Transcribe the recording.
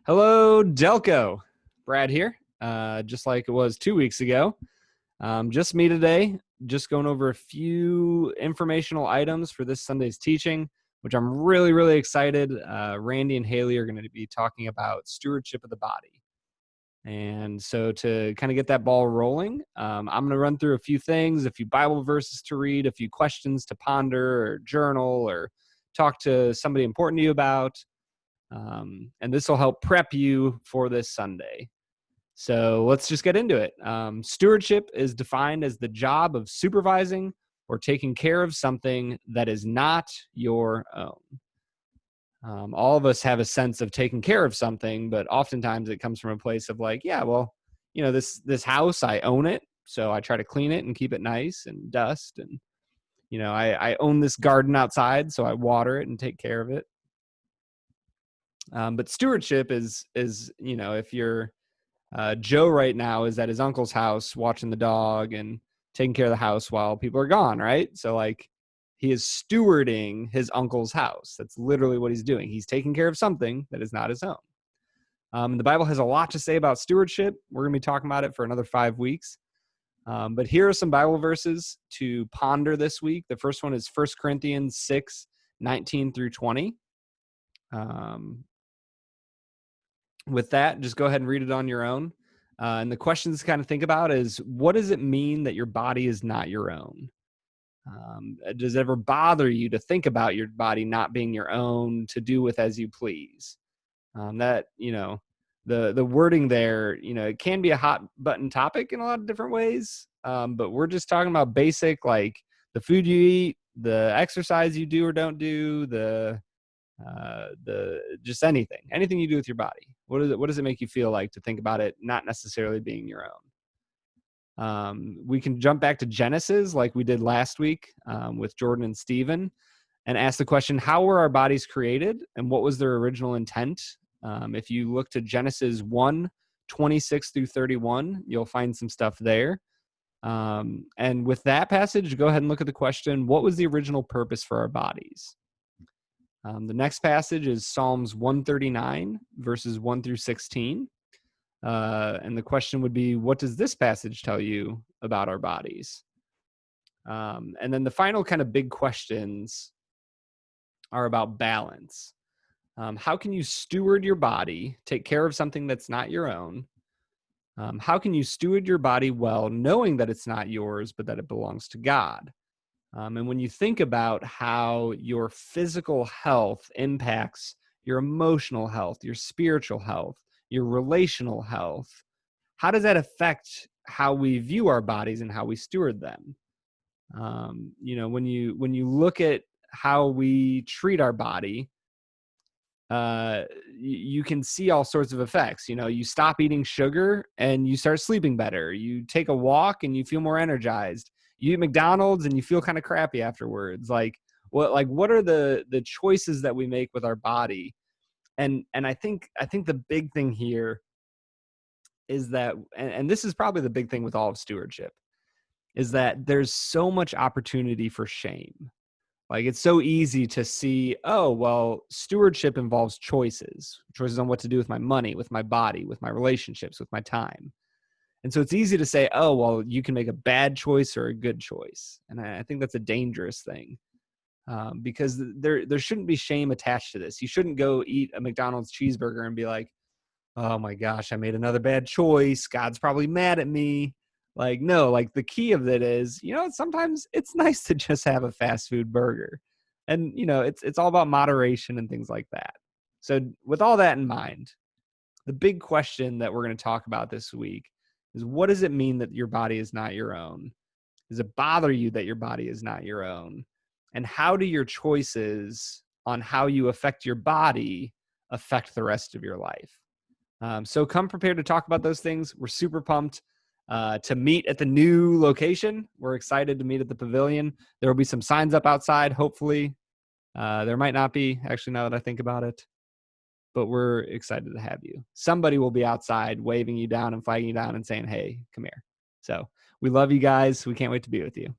Hello, Delco. Brad here, just like it was 2 weeks ago. Just me today, just going over a few informational items for this Sunday's teaching, which I'm really, really excited. Randi and Haylee are going to be talking about stewardship of the body. And so to kind of get that ball rolling, I'm going to run through a few things, a few Bible verses to read, a few questions to ponder or journal or talk to somebody important to you about. And this will help prep you for this Sunday. So let's just get into it. Stewardship is defined as the job of supervising or taking care of something that is not your own. All of us have a sense of taking care of something, but oftentimes it comes from a place of like, yeah, well, this house, I own it, so I try to clean it and keep it nice and dust. And I own this garden outside, so I water it and take care of it. But stewardship is if you're Joe right now is at his uncle's house watching the dog and taking care of the house while people are gone, right? So like he is stewarding his uncle's house. That's literally what he's doing. He's taking care of something that is not his own. The Bible has a lot to say about stewardship. We're going to be talking about it for another 5 weeks. But here are some Bible verses to ponder this week. The first one is 1 Corinthians 6:19 through 20. With that, just go ahead and read it on your own. And the questions to kind of think about is, what does it mean that your body is not your own? Does it ever bother you to think about your body not being your own, to do with as you please? The wording there, it can be a hot button topic in a lot of different ways. But we're just talking about basic, like the food you eat, the exercise you do or don't do, just anything you do with your body. What does it make you feel like to think about it not necessarily being your own? We can jump back to Genesis like we did last week with Jordan and Steven and ask the question, how were our bodies created and what was their original intent? If you look to Genesis 1:26 through 31, you'll find some stuff there. And with that passage, go ahead and look at the question, what was the original purpose for our bodies? The next passage is Psalms 139, verses 1 through 16. And the question would be, what does this passage tell you about our bodies? And then the final kind of big questions are about balance. How can you steward your body, take care of something that's not your own? How can you steward your body well, knowing that it's not yours, but that it belongs to God? And when you think about how your physical health impacts your emotional health, your spiritual health, your relational health, how does that affect how we view our bodies and how we steward them? When you look at how we treat our body, you can see all sorts of effects. You stop eating sugar and you start sleeping better. You take a walk and you feel more energized. You eat McDonald's and you feel kind of crappy afterwards. What are the choices that we make with our body? And I think the big thing here is that, and this is probably the big thing with all of stewardship, is that there's so much opportunity for shame. Like, it's so easy to see, oh, well, stewardship involves choices on what to do with my money, with my body, with my relationships, with my time. And so it's easy to say, oh, well, you can make a bad choice or a good choice. And I think that's a dangerous thing because there shouldn't be shame attached to this. You shouldn't go eat a McDonald's cheeseburger and be like, oh my gosh, I made another bad choice. God's probably mad at me. Like, no, like the key of it is, sometimes it's nice to just have a fast food burger. And, it's all about moderation and things like that. So with all that in mind, the big question that we're going to talk about this week is, what does it mean that your body is not your own? Does it bother you that your body is not your own? And how do your choices on how you affect your body affect the rest of your life? So come prepared to talk about those things. We're super pumped to meet at the new location. We're excited to meet at the pavilion. There will be some signs up outside, hopefully. There might not be, actually, now that I think about it. But we're excited to have you. Somebody will be outside waving you down and flagging you down and saying, hey, come here. So we love you guys. We can't wait to be with you.